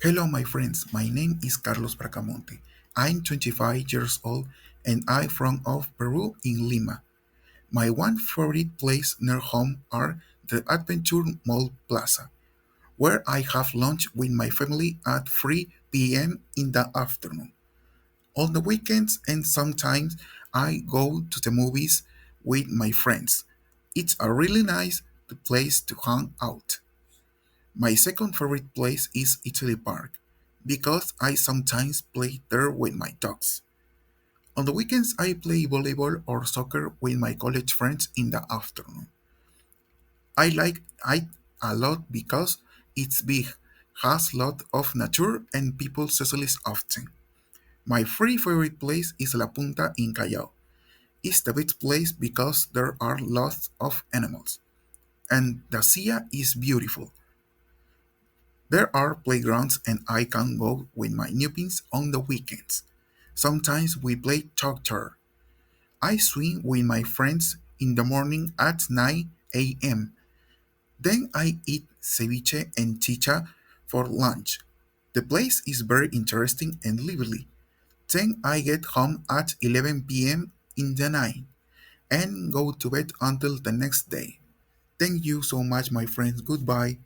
Hello, my friends. My name is Carlos Bracamonte. I'm 25 years old and I'm from of Peru in Lima. My one favorite place near home are the Adventure Mall Plaza, where I have lunch with my family at 3 p.m. in the afternoon. On the weekends and sometimes I go to the movies with my friends. It's a really nice place to hang out. My second favorite place is Italy Park because I sometimes play there with my dogs. On the weekends, I play volleyball or soccer with my college friends in the afternoon. I like it a lot because it's big, has lot of nature and people socialize often. My free favorite place is La Punta in Callao. It's the best place because there are lots of animals and the sea is beautiful. There are playgrounds and I can go with my newbies on the weekends. Sometimes we play soccer. I swim with my friends in the morning at 9 a.m. Then I eat ceviche and chicha for lunch. The place is very interesting and lively. Then I get home at 11 p.m. in the night and go to bed until the next day. Thank you so much, my friends. Goodbye.